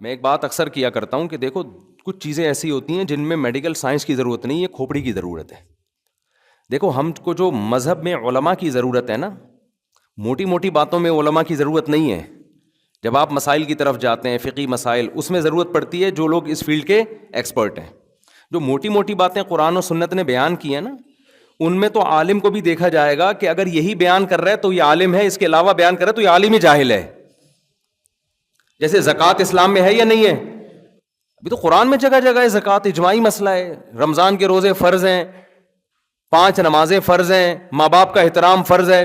میں ایک بات اکثر کیا کرتا ہوں کہ دیکھو کچھ چیزیں ایسی ہوتی ہیں جن میں میڈیکل سائنس کی ضرورت نہیں ہے، کھوپڑی کی ضرورت ہے. دیکھو ہم کو جو مذہب میں علماء کی ضرورت ہے نا، موٹی موٹی باتوں میں علماء کی ضرورت نہیں ہے. جب آپ مسائل کی طرف جاتے ہیں، فقہی مسائل، اس میں ضرورت پڑتی ہے جو لوگ اس فیلڈ کے ایکسپرٹ ہیں. جو موٹی موٹی باتیں قرآن و سنت نے بیان کی ہیں نا، ان میں تو عالم کو بھی دیکھا جائے گا کہ اگر یہی بیان کر رہا ہے تو یہ عالم ہے، اس کے علاوہ بیان کر رہا ہے تو یہ عالم ہی جاہل ہے. جیسے زکوٰۃ اسلام میں ہے یا نہیں ہے؟ ابھی تو قرآن میں جگہ جگہ ہے زکوٰۃ، اجماعی مسئلہ ہے. رمضان کے روزے فرض ہیں، 5 نمازیں فرض ہیں، ماں باپ کا احترام فرض ہے.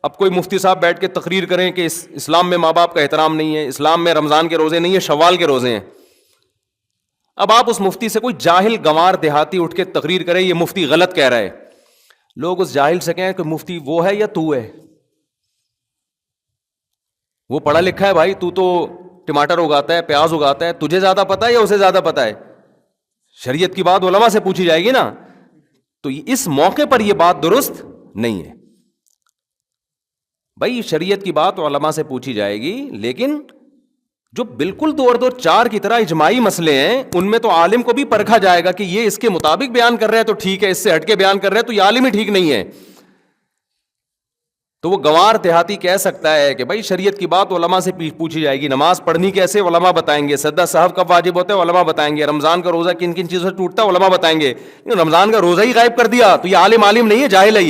اب کوئی مفتی صاحب بیٹھ کے تقریر کریں کہ اسلام میں ماں باپ کا احترام نہیں ہے، اسلام میں رمضان کے روزے نہیں ہیں، شوال کے روزے ہیں. اب آپ اس مفتی سے، کوئی جاہل گنوار دیہاتی اٹھ کے تقریر کرے یہ مفتی غلط کہہ رہا ہے، لوگ اس جاہل سے کہیں کہ مفتی وہ ہے یا تو ہے؟ وہ پڑھا لکھا ہے بھائی، تو ٹماٹر اگاتا ہے، پیاز اگاتا ہے، تجھے زیادہ پتا ہے یا اسے زیادہ پتا ہے؟ شریعت کی بات علماء سے پوچھی جائے گی نا. تو اس موقع پر یہ بات درست نہیں ہے بھائی. شریعت کی بات علماء سے پوچھی جائے گی، لیکن جو بالکل 2 اور 2 4 کی طرح اجماعی مسئلے ہیں ان میں تو عالم کو بھی پرکھا جائے گا کہ یہ اس کے مطابق بیان کر رہا ہے تو ٹھیک ہے، اس سے ہٹ کے بیان کر رہا ہے تو یہ عالم ہی ٹھیک نہیں ہے. تو وہ گنوار دیہاتی کہہ سکتا ہے کہ بھائی شریعت کی بات علماء سے پوچھی جائے گی، نماز پڑھنی کیسے علماء بتائیں گے، سجدہ صاحب کب واجب ہوتا ہے علماء بتائیں گے، رمضان کا روزہ کن کن چیزوں سے ٹوٹتا ہے علماء بتائیں گے. رمضان کا روزہ ہی غائب کر دیا تو یہ عالم نہیں ہے، جاہل ہے.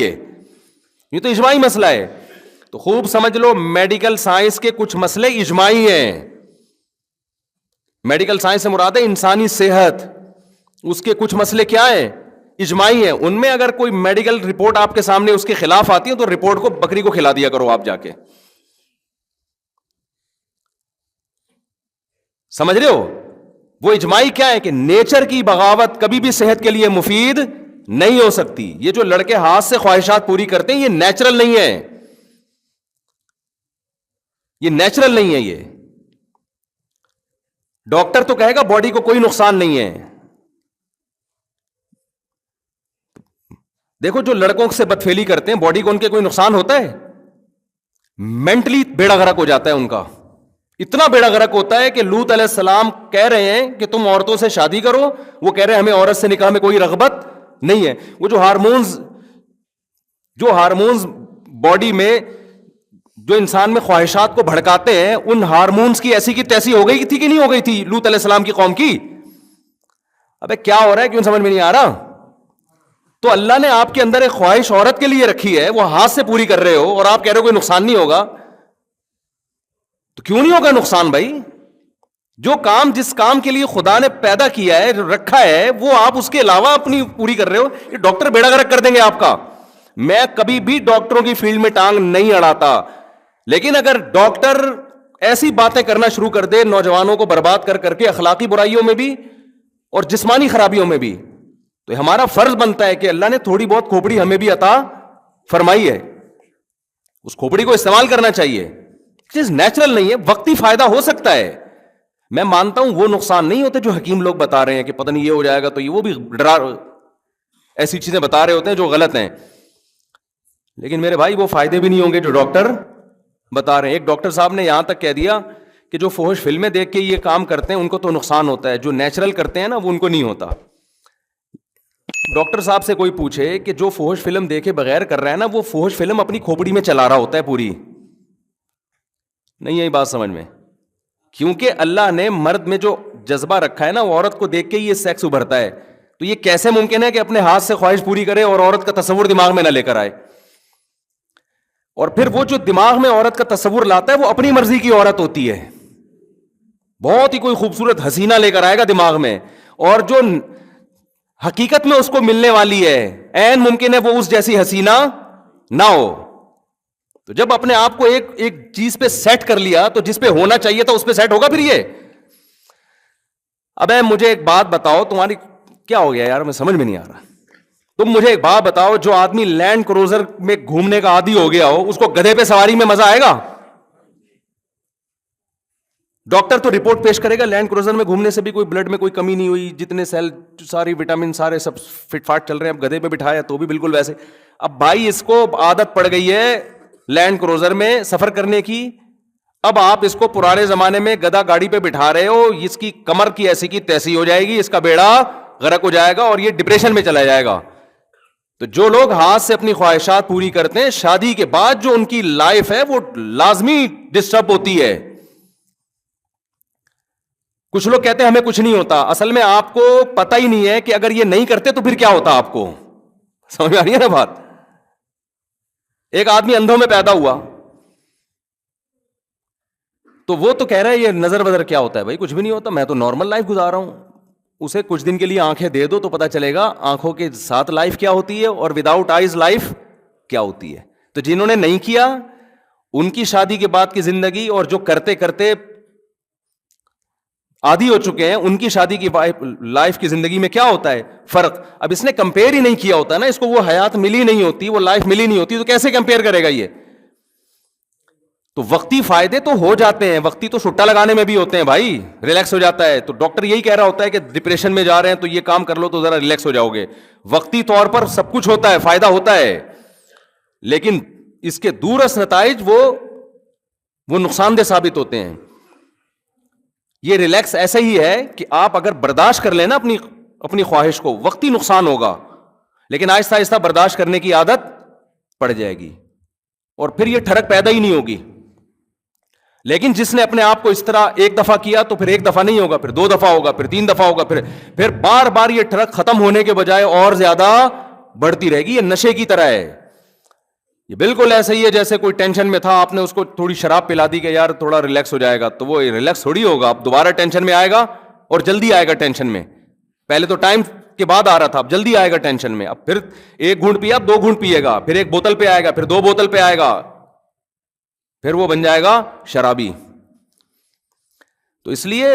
یہ تو اجماعی مسئلہ ہے. تو خوب سمجھ لو، میڈیکل سائنس کے کچھ مسئلے اجماعی ہیں. میڈیکل سائنس سے مراد ہے انسانی صحت، اس کے کچھ مسئلے کیا ہیں؟ اجماعی ہیں. ان میں اگر کوئی میڈیکل رپورٹ آپ کے سامنے اس کے خلاف آتی ہے تو رپورٹ کو بکری کو کھلا دیا کرو آپ جا کے. سمجھ رہے ہو؟ وہ اجماعی کیا ہے کہ نیچر کی بغاوت کبھی بھی صحت کے لیے مفید نہیں ہو سکتی. یہ جو لڑکے ہاتھ سے خواہشات پوری کرتے ہیں یہ نیچرل نہیں ہے، یہ نیچرل نہیں ہے. یہ ڈاکٹر تو کہے گا باڈی کو کوئی نقصان نہیں ہے. دیکھو جو لڑکوں سے بدفعلی کرتے ہیں باڈی کو ان کے کوئی نقصان ہوتا ہے؟ مینٹلی بیڑا غرق ہو جاتا ہے ان کا. اتنا بیڑا غرق ہوتا ہے کہ لوط علیہ السلام کہہ رہے ہیں کہ تم عورتوں سے شادی کرو، وہ کہہ رہے ہیں ہمیں عورت سے نکاح میں کوئی رغبت نہیں ہے. وہ جو ہارمونز باڈی میں جو انسان میں خواہشات کو بھڑکاتے ہیں، ان ہارمونز کی ایسی کی تیسی ہو گئی تھی کہ نہیں ہو گئی تھی لوط علیہ السلام کی قوم کی؟ ابے کیا ہو رہا ہے، کیوں سمجھ میں نہیں آ رہا؟ تو اللہ نے آپ کے اندر ایک خواہش عورت کے لیے رکھی ہے، وہ ہاتھ سے پوری کر رہے ہو اور آپ کہہ رہے ہو کوئی نقصان نہیں ہوگا. تو کیوں نہیں ہوگا نقصان بھائی؟ جس کام کے لیے خدا نے پیدا کیا ہے، رکھا ہے، وہ آپ اس کے علاوہ اپنی پوری کر رہے ہو. یہ ڈاکٹر بیڑا غرق کر دیں گے آپ کا. میں کبھی بھی ڈاکٹروں کی فیلڈ میں ٹانگ نہیں اڑاتا، لیکن اگر ڈاکٹر ایسی باتیں کرنا شروع کر دے نوجوانوں کو برباد کر کے، اخلاقی برائیوں میں بھی اور جسمانی خرابیوں میں بھی، تو ہمارا فرض بنتا ہے کہ اللہ نے تھوڑی بہت کھوپڑی ہمیں بھی عطا فرمائی ہے، اس کھوپڑی کو استعمال کرنا چاہیے. چیز نیچرل نہیں ہے، وقتی فائدہ ہو سکتا ہے. میں مانتا ہوں وہ نقصان نہیں ہوتے جو حکیم لوگ بتا رہے ہیں کہ پتہ نہیں یہ ہو جائے گا، تو یہ وہ بھی ایسی چیزیں بتا رہے ہوتے ہیں جو غلط ہیں. لیکن میرے بھائی وہ فائدے بھی نہیں ہوں گے جو ڈاکٹر بتا رہے ہیں. ایک ڈاکٹر صاحب نے یہاں تک کہہ دیا کہ جو فحش فلمیں دیکھ کے یہ کام کرتے ہیں ان کو تو نقصان ہوتا ہے، جو نیچرل کرتے ہیں نا وہ ان کو نہیں ہوتا. ڈاکٹر صاحب سے کوئی پوچھے کہ جو فحش فلم دیکھے بغیر کر رہا ہے نا، وہ فحش فلم اپنی کھوپڑی میں چلا رہا ہوتا ہے پوری. نہیں یہی بات سمجھ میں، کیونکہ اللہ نے مرد میں جو جذبہ رکھا ہے نا، وہ عورت کو دیکھ کے یہ سیکس ابھرتا ہے. تو یہ کیسے ممکن ہے کہ اپنے ہاتھ سے خواہش پوری کرے اور عورت کا تصور دماغ میں نہ لے کر آئے؟ اور پھر وہ جو دماغ میں عورت کا تصور لاتا ہے وہ اپنی مرضی کی عورت ہوتی ہے، بہت ہی کوئی خوبصورت حسینہ لے کر آئے گا دماغ میں، اور جو حقیقت میں اس کو ملنے والی ہے عین ممکن ہے وہ اس جیسی حسینہ نہ ہو. تو جب اپنے آپ کو ایک چیز پہ سیٹ کر لیا تو جس پہ ہونا چاہیے تھا اس پہ سیٹ ہوگا پھر یہ. اب مجھے ایک بات بتاؤ، تمہاری کیا ہو گیا یار، میں سمجھ میں نہیں آ رہا. تم مجھے ایک بات بتاؤ، جو آدمی لینڈ کروزر میں گھومنے کا عادی ہو گیا ہو، اس کو گدھے پہ سواری میں مزہ آئے گا؟ ڈاکٹر تو رپورٹ پیش کرے گا لینڈ کروزر میں گھومنے سے بھی کوئی بلڈ میں کوئی کمی نہیں ہوئی، جتنے سیل ساری وٹامن سارے سب فٹ فاٹ چل رہے ہیں. اب گدھے پہ بٹھایا تو بھی بالکل ویسے. اب بھائی اس کو عادت پڑ گئی ہے لینڈ کروزر میں سفر کرنے کی. اب آپ اس کو پرانے زمانے میں گدا گاڑی پہ بٹھا رہے ہو, اس کی کمر کی ایسی کی تیسی ہو جائے گی, اس کا بیڑا غرق ہو جائے گا اور یہ ڈپریشن میں چلا جائے گا. تو جو لوگ ہاتھ سے اپنی خواہشات پوری کرتے ہیں, شادی کے بعد جو ان کی لائف ہے وہ لازمی ڈسٹرب ہوتی ہے. کچھ لوگ کہتے ہیں ہمیں کچھ نہیں ہوتا, اصل میں آپ کو پتہ ہی نہیں ہے کہ اگر یہ نہیں کرتے تو پھر کیا ہوتا آپ کو. سمجھ میں آ رہی ہے نا بات؟ ایک آدمی اندھوں میں پیدا ہوا تو وہ تو کہہ رہا ہے یہ نظر بدر کیا ہوتا ہے, بھائی کچھ بھی نہیں ہوتا, میں تو نارمل لائف گزار رہا ہوں. اسے کچھ دن کے لیے آنکھیں دے دو تو پتا چلے گا آنکھوں کے ساتھ لائف کیا ہوتی ہے اور وداؤٹ آئیز لائف کیا ہوتی ہے. تو جنہوں نے نہیں کیا ان کی شادی کے بعد کی زندگی اور جو کرتے کرتے عادی ہو چکے ہیں ان کی شادی کی لائف کی زندگی میں کیا ہوتا ہے فرق. اب اس نے کمپیئر ہی نہیں کیا ہوتا نا, اس کو وہ حیات ملی نہیں ہوتی, وہ لائف ملی نہیں ہوتی, تو کیسے کمپیئر کرے گا یہ. تو وقتی فائدے تو ہو جاتے ہیں, وقتی تو چھٹا لگانے میں بھی ہوتے ہیں بھائی, ریلیکس ہو جاتا ہے. تو ڈاکٹر یہی کہہ رہا ہوتا ہے کہ ڈپریشن میں جا رہے ہیں تو یہ کام کر لو تو ذرا ریلیکس ہو جاؤ گے. وقتی طور پر سب کچھ ہوتا ہے, فائدہ ہوتا ہے, لیکن اس کے دورس نتائج وہ نقصان دہ ثابت ہوتے ہیں. یہ ریلیکس ایسا ہی ہے کہ آپ اگر برداشت کر لینا اپنی خواہش کو, وقتی نقصان ہوگا لیکن آہستہ آہستہ برداشت کرنے کی عادت پڑ جائے گی اور پھر یہ ٹھڑک پیدا ہی نہیں ہوگی. لیکن جس نے اپنے آپ کو اس طرح ایک دفعہ کیا تو پھر ایک دفعہ نہیں ہوگا, پھر 2 دفعہ ہوگا, پھر 3 دفعہ ہوگا, پھر بار بار یہ ٹھڑک ختم ہونے کے بجائے اور زیادہ بڑھتی رہے گی. یہ نشے کی طرح ہے. یہ بالکل ایسا ہی ہے جیسے کوئی ٹینشن میں تھا, آپ نے اس کو تھوڑی شراب پلا دی کہ یار تھوڑا ریلیکس ہو جائے گا, تو وہ ریلیکس تھوڑی ہوگا, اب دوبارہ ٹینشن میں آئے گا اور جلدی آئے گا ٹینشن میں. پہلے تو ٹائم کے بعد آ رہا تھا, اب جلدی آئے گا ٹینشن میں. اب پھر 1 گھونٹ پیا, 2 گھونٹ پیے گا, پھر 1 بوتل پہ آئے گا, پھر 2 بوتل پہ آئے گا, پھر وہ بن جائے گا شرابی. تو اس لیے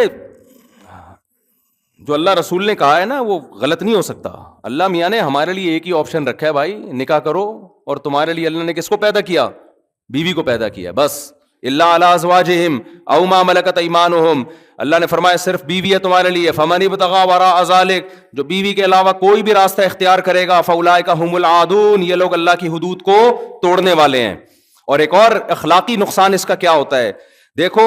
جو اللہ رسول نے کہا ہے نا وہ غلط نہیں ہو سکتا. اللہ میاں نے ہمارے لیے ایک ہی آپشن رکھا ہے بھائی, نکاح کرو. اور تمہارے لیے اللہ نے کس کو پیدا کیا؟ بیوی کو پیدا کیا بس. الا علی ازواجہم او ما ملکت ایمانہم, اللہ نے فرمایا صرف بیوی ہے تمہارے لیے. فمن ابتغى وراء ذلک, جو بیوی کے علاوہ کوئی بھی راستہ اختیار کرے گا, فاولئک هم العادون, یہ لوگ اللہ کی حدود کو توڑنے والے ہیں. اور ایک اور اخلاقی نقصان اس کا کیا ہوتا ہے, دیکھو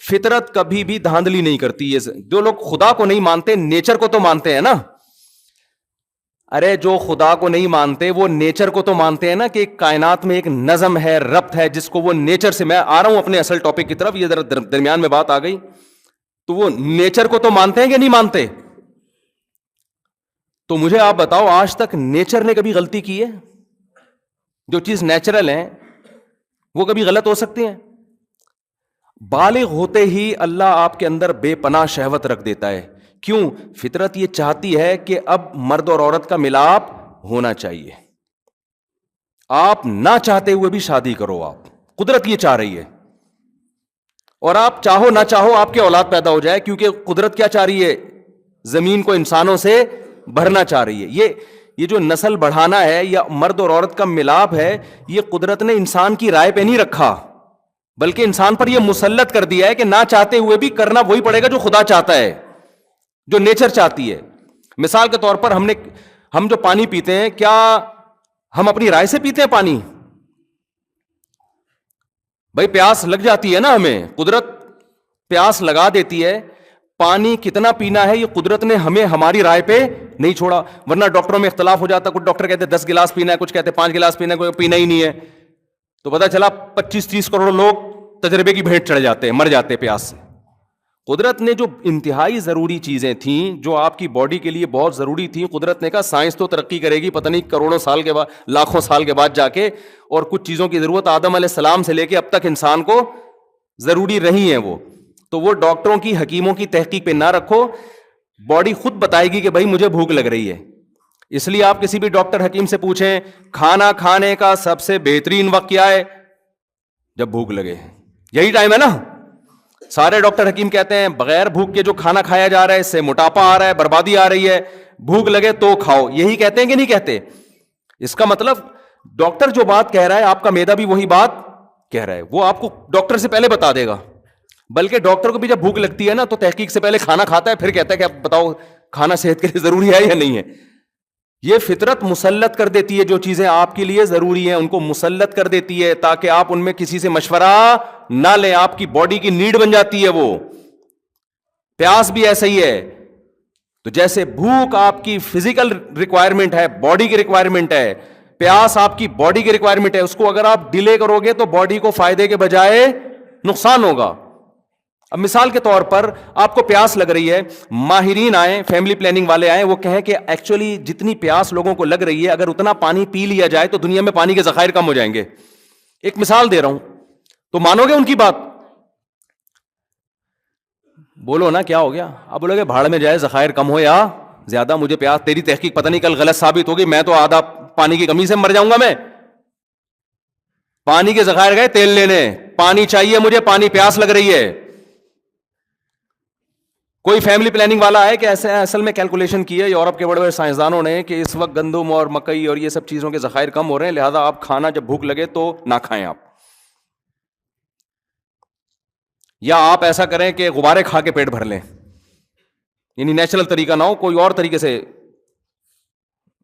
فطرت کبھی بھی دھاندلی نہیں کرتی. جو لوگ خدا کو نہیں مانتے نیچر کو تو مانتے ہیں نا. ارے جو خدا کو نہیں مانتے وہ نیچر کو تو مانتے ہیں نا, کہ کائنات میں ایک نظم ہے, ربط ہے, جس کو وہ نیچر سے, میں آ رہا ہوں اپنے اصل ٹاپک کی طرف, یہ ذرا درمیان میں بات آ گئی, تو وہ نیچر کو تو مانتے ہیں کہ نہیں مانتے؟ تو مجھے آپ بتاؤ آج تک نیچر نے کبھی غلطی کی ہے؟ جو چیز نیچرل ہے وہ کبھی غلط ہو سکتی ہیں؟ بالغ ہوتے ہی اللہ آپ کے اندر بے پناہ شہوت رکھ دیتا ہے. کیوں؟ فطرت یہ چاہتی ہے کہ اب مرد اور عورت کا ملاپ ہونا چاہیے. آپ نہ چاہتے ہوئے بھی شادی کرو, آپ قدرت یہ چاہ رہی ہے. اور آپ چاہو نہ چاہو آپ کے اولاد پیدا ہو جائے, کیونکہ قدرت کیا چاہ رہی ہے؟ زمین کو انسانوں سے بھرنا چاہ رہی ہے. یہ جو نسل بڑھانا ہے یا مرد اور عورت کا ملاپ ہے, یہ قدرت نے انسان کی رائے پہ نہیں رکھا, بلکہ انسان پر یہ مسلط کر دیا ہے کہ نہ چاہتے ہوئے بھی کرنا وہی پڑے گا جو خدا چاہتا ہے, جو نیچر چاہتی ہے. مثال کے طور پر ہم جو پانی پیتے ہیں, کیا ہم اپنی رائے سے پیتے ہیں پانی؟ بھائی پیاس لگ جاتی ہے نا, ہمیں قدرت پیاس لگا دیتی ہے. پانی کتنا پینا ہے یہ قدرت نے ہمیں ہماری رائے پہ نہیں چھوڑا, ورنہ ڈاکٹروں میں اختلاف ہو جاتا. کچھ ڈاکٹر کہتے ہیں 10 گلاس پینا ہے, کچھ کہتے ہیں 5 گلاس پینا ہے, کوئی پینا ہی نہیں ہے. تو پتا چلا 25-30 کروڑ لوگ تجربے کی بھیٹ چڑھ جاتے ہیں, مر جاتے ہیں پیاس سے. قدرت نے جو انتہائی ضروری چیزیں تھیں, جو آپ کی باڈی کے لیے بہت ضروری تھیں, قدرت نے کہا سائنس تو ترقی کرے گی پتہ نہیں کروڑوں سال کے بعد, لاکھوں سال کے بعد جا کے, اور کچھ چیزوں کی ضرورت آدم علیہ السلام سے لے کے اب تک انسان کو ضروری رہی ہیں تو وہ ڈاکٹروں کی, حکیموں کی تحقیق پہ نہ رکھو. باڈی خود بتائے گی کہ بھائی مجھے بھوک لگ رہی ہے. اس لیے آپ کسی بھی ڈاکٹر حکیم سے پوچھیں کھانا کھانے کا سب سے بہترین وقت کیا ہے؟ جب بھوک لگے, یہی ٹائم ہے نا. سارے ڈاکٹر حکیم کہتے ہیں بغیر بھوک کے جو کھانا کھایا جا رہا ہے اس سے موٹاپا آ رہا ہے, بربادی آ رہی ہے, بھوک لگے تو کھاؤ. یہی کہتے ہیں کہ نہیں کہتے؟ اس کا مطلب ڈاکٹر جو بات کہہ رہا ہے آپ کا معدہ بھی وہی بات کہہ رہا ہے, وہ آپ کو ڈاکٹر سے پہلے بتا دے گا. بلکہ ڈاکٹر کو بھی جب بھوک لگتی ہے نا تو تحقیق سے پہلے کھانا کھاتا ہے, پھر کہتا ہے کہ اب بتاؤ کھانا صحت کے لیے ضروری ہے یا نہیں ہے. یہ فطرت مسلط کر دیتی ہے، جو چیزیں آپ کے لیے ضروری ہیں ان کو مسلط کر دیتی ہے تاکہ آپ ان میں کسی سے مشورہ نہ لیں، آپ کی باڈی کی نیڈ بن جاتی ہے وہ۔ پیاس بھی ایسا ہی ہے، تو جیسے بھوک آپ کی فزیکل ریکوائرمنٹ ہے، باڈی کی ریکوائرمنٹ ہے، پیاس آپ کی باڈی کی ریکوائرمنٹ ہے، اس کو اگر آپ ڈیلے کرو گے تو باڈی کو فائدے کے بجائے نقصان ہوگا۔ اب مثال کے طور پر آپ کو پیاس لگ رہی ہے، ماہرین آئیں، فیملی پلاننگ والے آئیں، وہ کہیں کہ ایکچولی جتنی پیاس لوگوں کو لگ رہی ہے اگر اتنا پانی پی لیا جائے تو دنیا میں پانی کے ذخائر کم ہو جائیں گے۔ ایک مثال دے رہا ہوں، تو مانو گے ان کی بات؟ بولو نا کیا ہو گیا؟ اب بولو گے بھاڑ میں جائے، ذخائر کم ہو یا زیادہ، مجھے پیاس، تیری تحقیق پتہ نہیں کل غلط ثابت ہوگی، میں تو آدھا پانی کی کمی سے مر جاؤں گا۔ میں پانی کے ذخائر گئے تیل لینے، پانی چاہیے مجھے، پانی، پیاس لگ رہی ہے۔ کوئی فیملی پلاننگ والا ہے کہ ایسے اصل میں کیلکولیشن کی ہے یورپ کے بڑے بڑے سائنسدانوں نے کہ اس وقت گندم اور مکئی اور یہ سب چیزوں کے ذخائر کم ہو رہے ہیں، لہذا آپ کھانا جب بھوک لگے تو نہ کھائیں آپ، یا آپ ایسا کریں کہ غبارے کھا کے پیٹ بھر لیں، یعنی نیچرل طریقہ نہ ہو، کوئی اور طریقے سے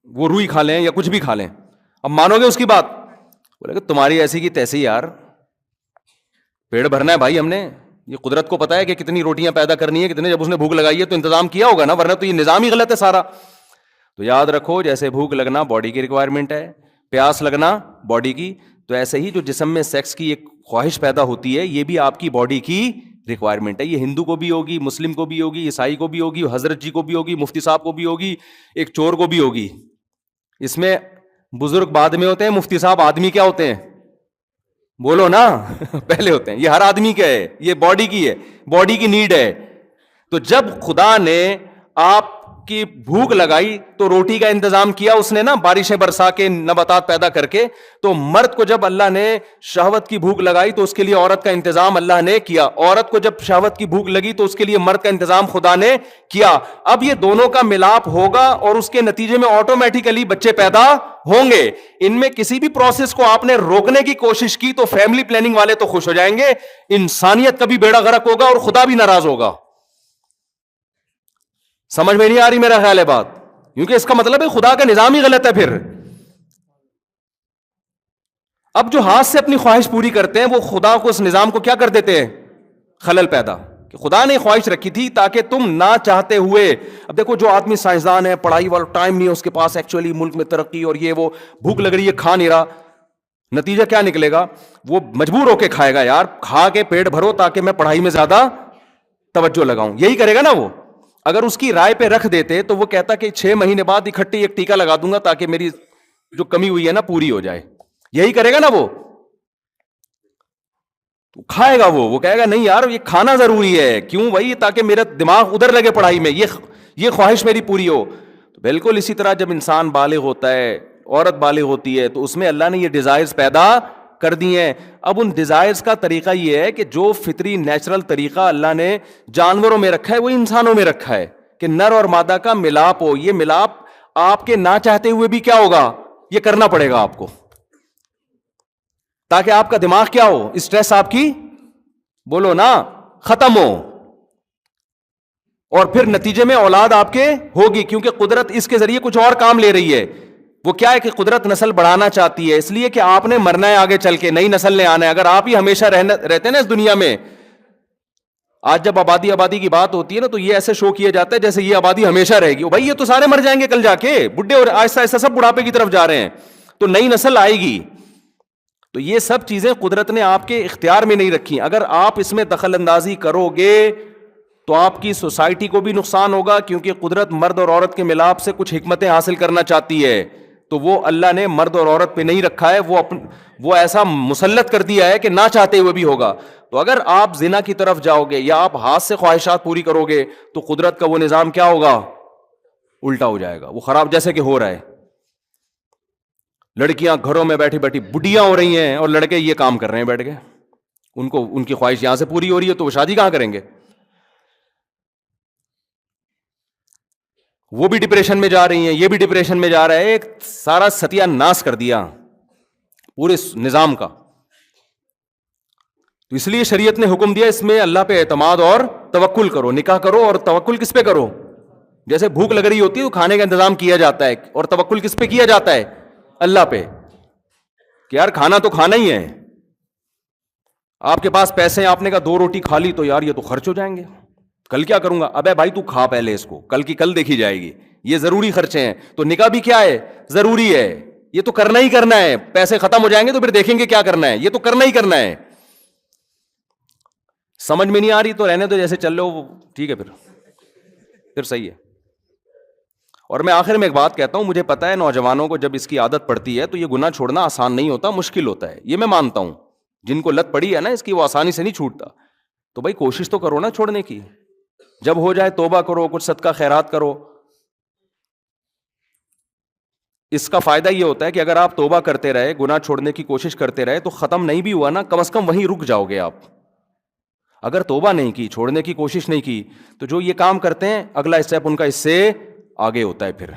وہ روئی کھا لیں یا کچھ بھی کھا لیں۔ اب مانو گے اس کی بات؟ بولے کہ تمہاری ایسی کی تیسی یار، پیٹ بھرنا ہے بھائی، ہم نے، یہ قدرت کو پتا ہے کہ کتنی روٹیاں پیدا کرنی ہے، کتنے، جب اس نے بھوک لگائی ہے تو انتظام کیا ہوگا نا، ورنہ تو یہ نظام ہی غلط ہے سارا۔ تو یاد رکھو، جیسے بھوک لگنا باڈی کی ریکوائرمنٹ ہے، پیاس لگنا باڈی کی، تو ایسے ہی جو جسم میں سیکس کی ایک خواہش پیدا ہوتی ہے یہ بھی آپ کی باڈی کی ریکوائرمنٹ ہے۔ یہ ہندو کو بھی ہوگی، مسلم کو بھی ہوگی، عیسائی کو بھی ہوگی، حضرت جی کو بھی ہوگی، مفتی صاحب کو بھی ہوگی، ایک چور کو بھی ہوگی۔ اس میں بزرگ بعد میں ہوتے ہیں، مفتی صاحب آدمی کیا ہوتے ہیں؟ بولو نا پہلے ہوتے ہیں۔ یہ ہر آدمی کا ہے، یہ باڈی کی ہے، باڈی کی نیڈ ہے۔ تو جب خدا نے آپ کی بھوک لگائی تو روٹی کا انتظام کیا اس نے نا، بارشیں برسا کے، نباتات پیدا کر کے، تو مرد کو جب اللہ نے شہوت کی بھوک لگائی تو اس کے لیے عورت کا انتظام اللہ نے کیا، عورت کو جب شہوت کی بھوک لگی تو اس کے لیے مرد کا انتظام خدا نے کیا۔ اب یہ دونوں کا ملاپ ہوگا اور اس کے نتیجے میں آٹومیٹیکلی بچے پیدا ہوں گے۔ ان میں کسی بھی پروسیس کو آپ نے روکنے کی کوشش کی تو فیملی پلاننگ والے تو خوش ہو جائیں گے، انسانیت کا بھی بیڑا غرق ہوگا اور خدا بھی ناراض ہوگا۔ سمجھ میں نہیں آ رہی میرا خیال ہے بات؟ کیونکہ اس کا مطلب ہے خدا کا نظام ہی غلط ہے پھر۔ اب جو ہاتھ سے اپنی خواہش پوری کرتے ہیں وہ خدا کو، اس نظام کو کیا کر دیتے ہیں؟ خلل پیدا۔ کہ خدا نے خواہش رکھی تھی تاکہ تم نہ چاہتے ہوئے، اب دیکھو جو آدمی سائنسدان ہے، پڑھائی والا ٹائم نہیں ہے اس کے پاس، ایکچولی ملک میں ترقی اور یہ وہ، بھوک لگ رہی ہے کھا نہیں رہا، نتیجہ کیا نکلے گا؟ وہ مجبور ہو کے کھائے گا، یار کھا کے پیٹ بھرو تاکہ میں پڑھائی میں زیادہ توجہ لگاؤں، یہی کرے گا نا وہ۔ اگر اس کی رائے پہ رکھ دیتے تو وہ کہتا کہ 6 مہینے بعد اکٹھے ایک ٹیکہ لگا دوں گا تاکہ میری جو کمی ہوئی ہے نا پوری ہو جائے، یہی کرے گا نا وہ۔ تو کھائے گا وہ کہے گا نہیں یار یہ کھانا ضروری ہے، کیوں بھائی؟ تاکہ میرا دماغ ادھر لگے پڑھائی میں، یہ خواہش میری پوری ہو۔ تو بالکل اسی طرح جب انسان بالغ ہوتا ہے، عورت بالغ ہوتی ہے، تو اس میں اللہ نے یہ ڈیزائرز پیدا کر دی ہیں۔ اب ان ڈیزائرز کا طریقہ یہ ہے کہ جو فطری نیچرل طریقہ اللہ نے جانوروں میں رکھا ہے وہ انسانوں میں رکھا ہے، کہ نر اور مادہ کا ملاپ ہو۔ یہ ملاپ آپ کے نہ چاہتے ہوئے بھی کیا ہوگا؟ یہ کرنا پڑے گا آپ کو، تاکہ آپ کا دماغ کیا ہو؟ اسٹریس آپ کی، بولو نا، ختم ہو، اور پھر نتیجے میں اولاد آپ کے ہوگی، کیونکہ قدرت اس کے ذریعے کچھ اور کام لے رہی ہے۔ وہ کیا ہے کہ قدرت نسل بڑھانا چاہتی ہے، اس لیے کہ آپ نے مرنا ہے آگے چل کے، نئی نسل نے آنا ہے۔ اگر آپ ہی ہمیشہ رہتے ہیں نا اس دنیا میں، آج جب آبادی کی بات ہوتی ہے نا تو یہ ایسے شو کیا جاتا ہے جیسے یہ آبادی ہمیشہ رہے گی، بھائی یہ تو سارے مر جائیں گے کل جا کے، بڈھے اور آہستہ آہستہ سب بڑھاپے کی طرف جا رہے ہیں، تو نئی نسل آئے گی۔ تو یہ سب چیزیں قدرت نے آپ کے اختیار میں نہیں رکھی، اگر آپ اس میں دخل اندازی کرو گے تو آپ کی سوسائٹی کو بھی نقصان ہوگا، کیونکہ قدرت مرد اور عورت کے ملاپ سے کچھ حکمتیں حاصل کرنا چاہتی ہے، تو وہ اللہ نے مرد اور عورت پہ نہیں رکھا ہے، وہ ایسا مسلط کر دیا ہے کہ نہ چاہتے ہوئے بھی ہوگا۔ تو اگر آپ زنا کی طرف جاؤ گے یا آپ ہاتھ سے خواہشات پوری کرو گے تو قدرت کا وہ نظام کیا ہوگا؟ الٹا ہو جائے گا، وہ خراب، جیسے کہ ہو رہا ہے۔ لڑکیاں گھروں میں بیٹھی بیٹھی بڈیاں ہو رہی ہیں اور لڑکے یہ کام کر رہے ہیں بیٹھ کے، ان کی خواہش یہاں سے پوری ہو رہی ہے تو وہ شادی کہاں کریں گے؟ وہ بھی ڈپریشن میں جا رہی ہیں، یہ بھی ڈپریشن میں جا رہا ہے، ایک سارا ستیہ ناش کر دیا پورے نظام کا۔ تو اس لیے شریعت نے حکم دیا اس میں اللہ پہ اعتماد اور توکل کرو، نکاح کرو اور توکل کس پہ کرو؟ جیسے بھوک لگ رہی ہوتی ہے تو کھانے کا انتظام کیا جاتا ہے, اور توکل کس پہ کیا جاتا ہے؟ اللہ پہ, کہ یار کھانا تو کھانا ہی ہے. آپ کے پاس پیسے ہیں, آپ نے کہا 2 روٹی کھا لی تو یار یہ تو خرچ ہو جائیں گے, کل کیا کروں گا؟ ابے بھائی تو کھا پہلے اس کو, کل کی کل دیکھی جائے گی, یہ ضروری خرچے ہیں. تو نکاح بھی کیا ہے؟ ضروری ہے, یہ تو کرنا ہی کرنا ہے. پیسے ختم ہو جائیں گے تو پھر دیکھیں گے کیا کرنا ہے, یہ تو کرنا ہی کرنا ہے. سمجھ میں نہیں آ رہی تو رہنے دو, جیسے چل لو ٹھیک ہے, پھر صحیح ہے. اور میں آخر میں ایک بات کہتا ہوں, مجھے پتا ہے نوجوانوں کو جب اس کی عادت پڑتی ہے تو یہ گناہ چھوڑنا آسان نہیں ہوتا, مشکل ہوتا ہے, یہ میں مانتا ہوں. جن کو لت پڑی ہے نا اس کی, وہ آسانی سے نہیں چھوٹتا. تو بھائی کوشش تو کرو نا چھوڑنے کی, جب ہو جائے توبہ کرو, کچھ صدقہ خیرات کرو. اس کا فائدہ یہ ہوتا ہے کہ اگر آپ توبہ کرتے رہے, گناہ چھوڑنے کی کوشش کرتے رہے, تو ختم نہیں بھی ہوا نا, کم از کم وہیں رک جاؤ گے آپ. اگر توبہ نہیں کی, چھوڑنے کی کوشش نہیں کی, تو جو یہ کام کرتے ہیں اگلا اسٹیپ ان کا اس سے آگے ہوتا ہے. پھر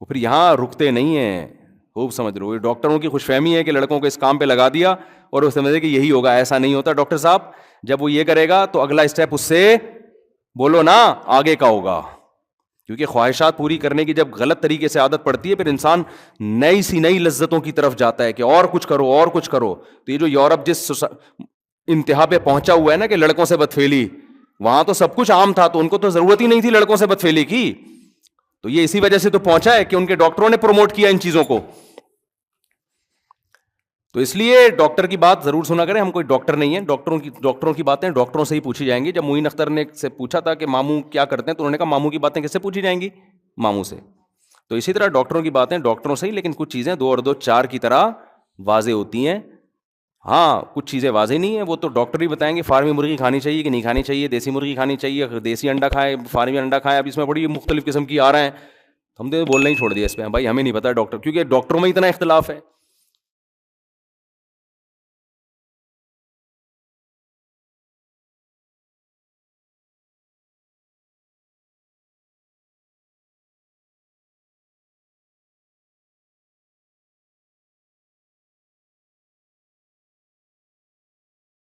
وہ پھر یہاں رکتے نہیں ہیں. خوب سمجھ رہے ہو, ڈاکٹروں کی خوش فہمی ہے کہ لڑکوں کو اس کام پہ لگا دیا اور وہ سمجھے کہ یہی ہوگا. ایسا نہیں ہوتا ڈاکٹر صاحب, جب وہ یہ کرے گا تو اگلا اسٹیپ اس سے بولو نا آگے کا ہوگا. کیونکہ خواہشات پوری کرنے کی جب غلط طریقے سے عادت پڑتی ہے, پھر انسان نئی لذتوں کی طرف جاتا ہے کہ اور کچھ کرو اور کچھ کرو. تو یہ جو یورپ جس انتہا پہ پہنچا ہوا ہے نا کہ لڑکوں سے بدفعلی, وہاں تو سب کچھ عام تھا, تو ان کو تو ضرورت ہی نہیں تھی لڑکوں سے بدفعلی کی. تو یہ اسی وجہ سے تو پہنچا ہے کہ ان کے ڈاکٹروں نے پروموٹ کیا ان چیزوں کو. تو اس لیے ڈاکٹر کی بات ضرور سنا کریں. ہم کوئی ڈاکٹر نہیں ہیں, ڈاکٹروں کی باتیں ڈاکٹروں سے ہی پوچھی جائیں گی. جب معین اختر نے سے پوچھا تھا کہ ماموں کیا کرتے ہیں, تو انہوں نے کہا ماموں کی باتیں کس سے پوچھی جائیں گی؟ ماموں سے. تو اسی طرح ڈاکٹروں کی باتیں ڈاکٹروں سے ہی, لیکن کچھ چیزیں 2 اور 2 4 کی طرح واضح ہوتی ہیں. ہاں کچھ چیزیں واضح نہیں ہیں, وہ تو ڈاکٹر ہی بتائیں گے. فارمی مرغی کھانی چاہیے کہ نہیں کھانی چاہیے, دیسی مرغی کھانی چاہیے, دیسی انڈا کھائے, فارمی انڈا کھائے. اب اس میں بڑی مختلف قسم کی آ رہے ہیں, ہم نے بولنا ہی چھوڑ دیا اس پہ. بھائی ہمیں نہیں پتا ڈاکٹر, کیونکہ ڈاکٹروں میں اتنا اختلاف ہے.